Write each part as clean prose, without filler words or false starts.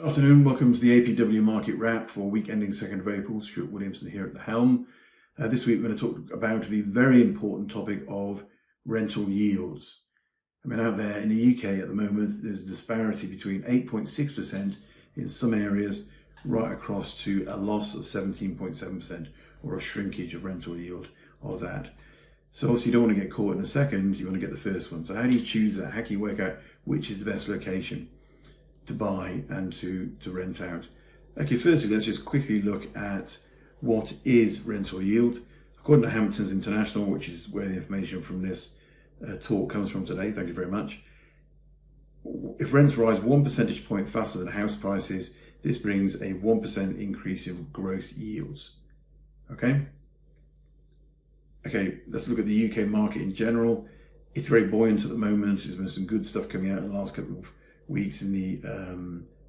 Good afternoon, welcome to the APW Market Wrap for week ending 2nd of April. Stuart Williamson here at the helm. This week we're going to talk about the very important topic of rental yields. I mean, out there in the UK at the moment, there's a disparity between 8.6% in some areas right across to a loss of 17.7% or a shrinkage of rental yield of that. So obviously you don't want to get caught in a second, you want to get the first one. So how do you choose that? How can you work out which is the best location to buy and to rent out? Okay, firstly, let's just quickly look at what is rental yield. According to Hamptons International, which is where the information from this talk comes from today, thank you very much. If rents rise 1 percentage point faster than house prices, this brings a 1% increase in gross yields. Okay, let's look at the UK market in general. It's very buoyant at the moment. There's been some good stuff coming out in the last couple of weeks in the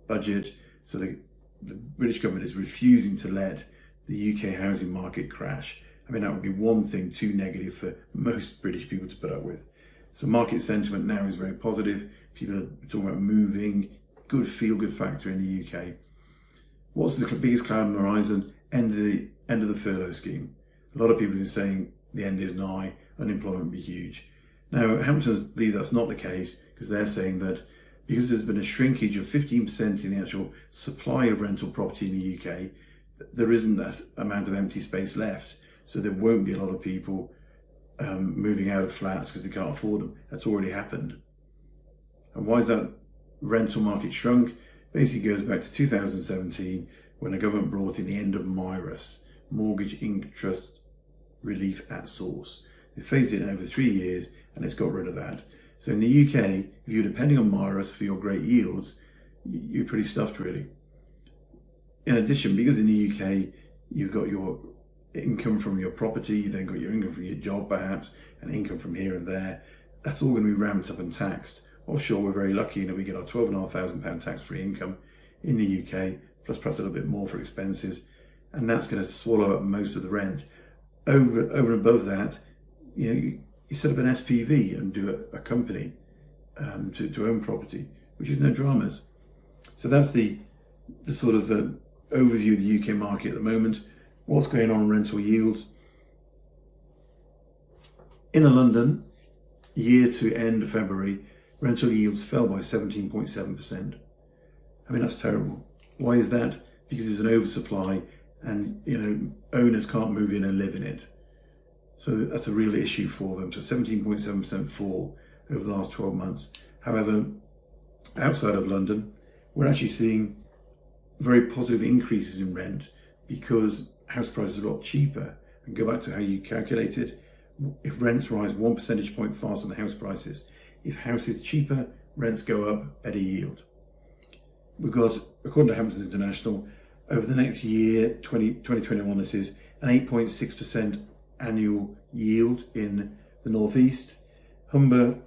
budget. So the British government is refusing to let the UK housing market crash. I mean, that would be one thing too negative for most British people to put up with. So market sentiment now is very positive. People are talking about moving, good feel-good factor in the UK. What's the biggest cloud on the horizon? End of the furlough scheme. A lot of people have been saying the end is nigh, unemployment will be huge. Now, Hamptons believe that's not the case because they're saying that because there's been a shrinkage of 15% in the actual supply of rental property in the UK, there isn't that amount of empty space left. So there won't be a lot of people moving out of flats because they can't afford them. That's already happened. And why is that rental market shrunk? Basically goes back to 2017 when the government brought in the end of MIRAS, Mortgage Interest Relief at Source. They phased it in over 3 years and it's got rid of that. So in the UK, if you're depending on MIRAS for your great yields, you're pretty stuffed really. In addition, because in the UK, you've got your income from your property, you then got your income from your job perhaps, and income from here and there, that's all going to be ramped up and taxed. Offshore, we're very lucky that we get our £12,500 tax-free income in the UK, plus a little bit more for expenses, and that's going to swallow up most of the rent. Over and above that, you set up an SPV and do a company to own property, which is no dramas. So that's the sort of overview of the UK market at the moment. What's going on in rental yields? In London, year to end of February, rental yields fell by 17.7%. I mean, that's terrible. Why is that? Because there's an oversupply and owners can't move in and live in it. So that's a real issue for them. So 17.7% fall over the last 12 months. However, outside of London, we're actually seeing very positive increases in rent because house prices are a lot cheaper. And go back to how you calculate it. If rents rise 1 percentage point faster than house prices, if house is cheaper, rents go up, better yield. We've got, according to Hamptons International, over the next year, 2021, this is an 8.6% annual yield in the northeast. Humber,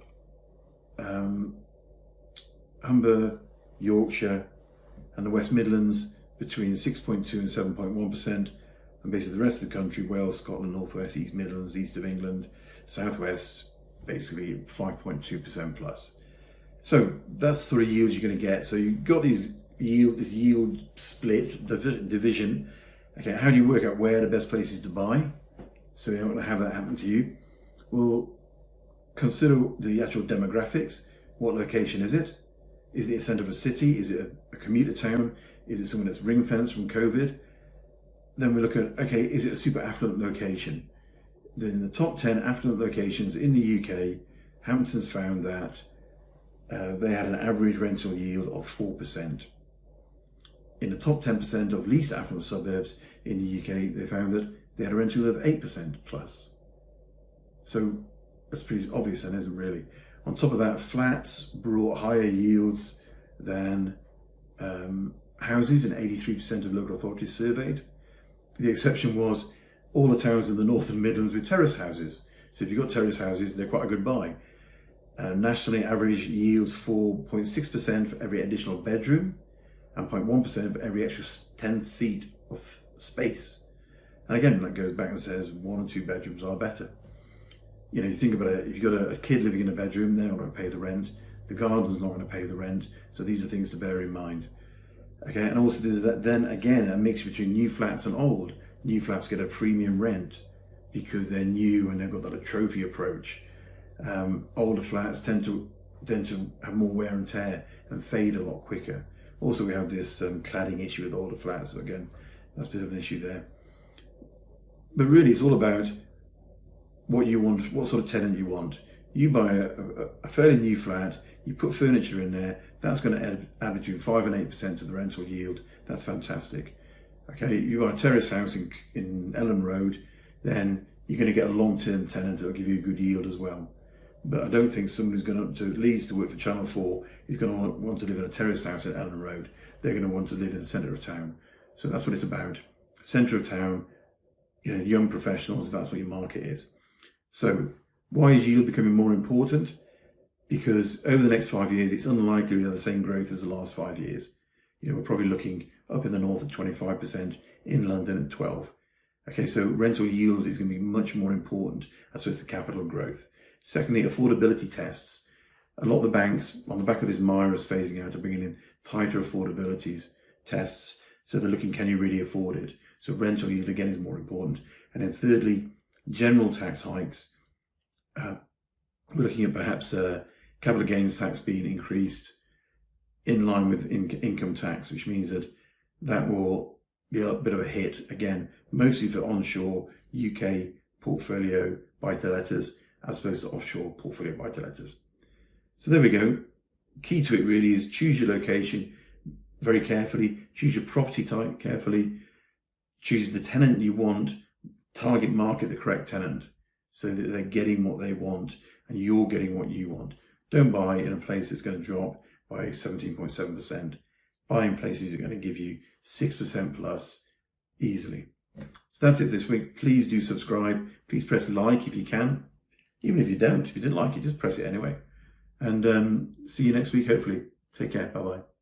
Yorkshire and the West Midlands between 6.2 and 7.1%, and basically the rest of the country, Wales, Scotland, Northwest, East Midlands, East of England, Southwest, basically 5.2% plus. So that's the sort of yields you're going to get. So you've got this yield split division. Okay, how do you work out where the best places to buy? So you don't want to have that happen to you. Well, consider the actual demographics. What location is it? Is it the centre of a city? Is it a commuter town? Is it somewhere that's ring fenced from COVID? Then we look at, okay, is it a super affluent location? Then in the top 10 affluent locations in the UK, Hamptons found that they had an average rental yield of 4%. In the top 10% of least affluent suburbs in the UK, they found that they had a rental yield of 8% plus. So that's pretty obvious then, isn't it, really? On top of that, flats brought higher yields than houses in 83% of local authorities surveyed. The exception was all the towns in the North and Midlands with terrace houses. So if you've got terrace houses, they're quite a good buy. Nationally, average yields 4.6% for every additional bedroom and 0.1% for every extra 10 feet of space. And again, that goes back and says 1 or 2 bedrooms are better. You think about it, if you've got a kid living in a bedroom, they're not going to pay the rent. The garden's not going to pay the rent. So these are things to bear in mind. Okay, and also there's that then again a mixture between new flats and old. New flats get a premium rent because they're new and they've got that trophy approach. Older flats tend to have more wear and tear and fade a lot quicker. Also, we have this cladding issue with older flats. So again, that's a bit of an issue there. But really, it's all about what you want, what sort of tenant you want. You buy a fairly new flat, you put furniture in there, that's going to add between 5 and 8% to the rental yield. That's fantastic. Okay, you buy a terrace house in Ellen Road, then you're going to get a long-term tenant that will give you a good yield as well. But I don't think someone who's going to Leeds to work for Channel 4 is going to want to live in a terrace house in Ellen Road. They're going to want to live in the centre of town. So that's what it's about. Centre of town, young professionals, if that's what your market is. So why is yield becoming more important? Because over the next 5 years, it's unlikely to have the same growth as the last 5 years. We're probably looking up in the north at 25%, in London at 12%. Okay, so rental yield is going to be much more important as opposed to capital growth. Secondly, affordability tests. A lot of the banks, on the back of this MIRA's phasing out, are bringing in tighter affordabilities tests. So they're looking, can you really afford it? So rental yield, again, is more important. And then thirdly, general tax hikes. We're looking at perhaps capital gains tax being increased in line with income tax, which means that will be a bit of a hit, again, mostly for onshore UK portfolio buy-to-letters as opposed to offshore portfolio buy-to-letters. So there we go. Key to it really is choose your location very carefully, choose your property type carefully, choose the tenant you want, target market the correct tenant so that they're getting what they want and you're getting what you want. Don't buy in a place that's going to drop by 17.7%. Buy in places that are going to give you 6% plus easily. So that's it for this week. Please do subscribe. Please press like if you can. Even if you don't, if you didn't like it, just press it anyway. And see you next week, hopefully. Take care. Bye-bye.